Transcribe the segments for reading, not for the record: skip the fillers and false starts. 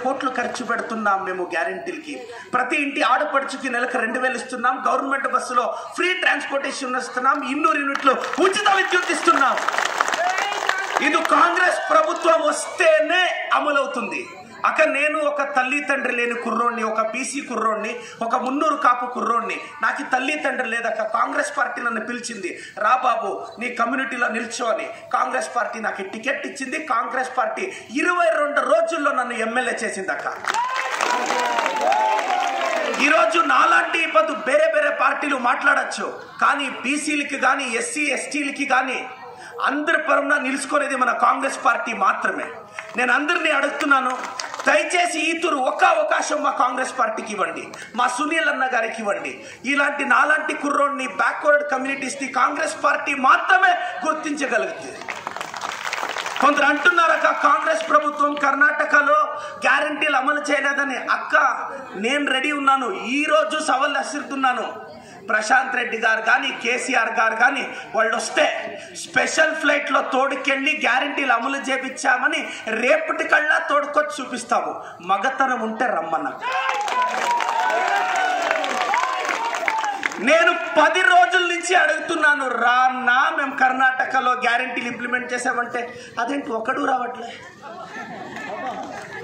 కోట్లు ఖర్చు పెడుతున్నాం మేము గ్యారెంటీలకి. ప్రతి ఇంటి ఆడపడుచుకి నెలకు 2000 ఇస్తున్నాం. గవర్నమెంట్ బస్సులో ఫ్రీ ట్రాన్స్పోర్టేషన్ ఇస్తున్నాం. 200 యూనిట్లు ఉచిత విద్యుత్ ఇస్తున్నాం. ఇది కాంగ్రెస్ ప్రభుత్వం వస్తేనే అమలవుతుంది. అక్కడ నేను ఒక తల్లి తండ్రి లేని కుర్రోడిని, ఒక బీసీ కుర్రోడిని, ఒక మున్నూరు కాపు కుర్రోడిని. నాకు తల్లి తండ్రి లేదక్క. కాంగ్రెస్ పార్టీ నన్ను పిలిచింది, రా బాబు నీ కమ్యూనిటీలో నిల్చో అని. కాంగ్రెస్ పార్టీ నాకు టికెట్ ఇచ్చింది. కాంగ్రెస్ పార్టీ 22 రోజుల్లో నన్ను ఎమ్మెల్యే చేసింది అక్క. ఈరోజు నాలాంటి వేరే వేరే పార్టీలు మాట్లాడచ్చు, కానీ బీసీలకి కానీ ఎస్సీ ఎస్టీలకి కానీ అందరి పరంగా నిలుచుకునేది మన కాంగ్రెస్ పార్టీ మాత్రమే. నేను అందరినీ అడుగుతున్నాను, దయచేసి ఈ తూరు ఒక్క అవకాశం మా కాంగ్రెస్ పార్టీకి ఇవ్వండి, మా సునీల్ అన్న గారికి ఇవ్వండి. ఇలాంటి నాలాంటి కుర్రోడ్ని, బ్యాక్వర్డ్ కమ్యూనిటీస్ని కాంగ్రెస్ పార్టీ మాత్రమే గుర్తించగలుగుతుంది. కొందరు అంటున్నారక్క, కాంగ్రెస్ ప్రభుత్వం కర్ణాటకలో గ్యారంటీలు అమలు చేయలేదని. అక్క నేను రెడీ ఉన్నాను. ఈరోజు సవాల్ అసిరుతున్నాను. ప్రశాంత్ రెడ్డి గారు కానీ కేసీఆర్ గారు కానీ వాళ్ళు వస్తే స్పెషల్ ఫ్లైట్లో తోడుకెళ్ళి గ్యారంటీలు అమలు చేపించామని రేపటి కల్లా తోడుకొచ్చి చూపిస్తాము. మగతనం ఉంటే రమ్మన్న. నేను 10 రోజుల నుంచి అడుగుతున్నాను, రాన్నా మేము కర్ణాటకలో గ్యారంటీలు ఇంప్లిమెంట్ చేసామంటే అదేంటి ఒకడు రావట్లే.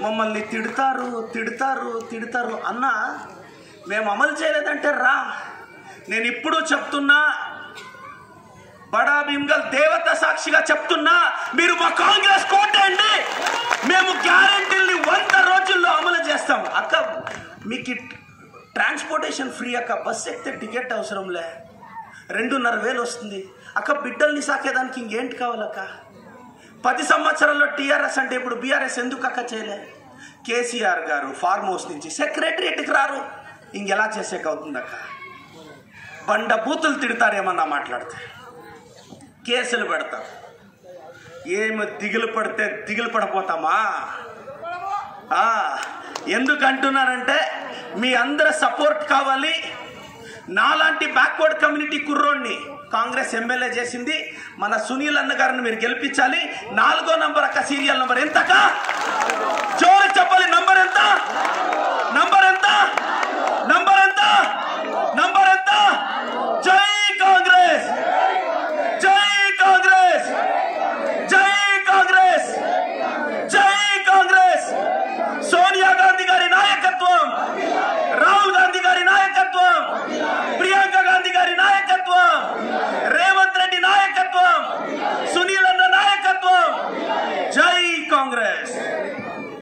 మమ్మల్ని తిడతారు తిడతారు తిడతారు. అన్న మేము అమలు చేయలేదంటే రా. నేను ఇప్పుడు చెప్తున్నా, బడా భీమ్గల్ దేవత సాక్షిగా చెప్తున్నా, మీరు మా కాంగ్రెస్ కోటండి. మేము గ్యారంటీల్ని 100 రోజుల్లో అమలు చేస్తాం. అక్క మీకు ట్రాన్స్పోర్టేషన్ ఫ్రీ అక్క. బస్ ఎక్కితే టికెట్ అవసరంలే. 2,500 వస్తుంది అక్క. బిడ్డల్ని సాకేదానికి ఇంకేంటి కావాలక్క? 10 సంవత్సరాల్లో టీఆర్ఎస్ అంటే ఇప్పుడు బీఆర్ఎస్ ఎందుకు అక్క చేయలే? కేసీఆర్ గారు ఫార్మ్ హౌస్ నుంచి సెక్రటరియట్కి రారు. ఇంకెలా చేసేక అవుతుందక్క? బండ బూతులు తిడతారేమన్నా మాట్లాడితే, కేసులు పెడతారు. ఏమి దిగులు పడితే దిగులు పడిపోతామా? ఎందుకంటున్నారంటే మీ అందరి సపోర్ట్ కావాలి. నాలాంటి బ్యాక్వర్డ్ కమ్యూనిటీ కుర్రోడ్ని కాంగ్రెస్ ఎమ్మెల్యే చేసింది. మన సునీల్ అన్న గారిని మీరు గెలిపించాలి. 4వ నంబర్ అక్క, సీరియల్ నంబర్ ఎంతకా?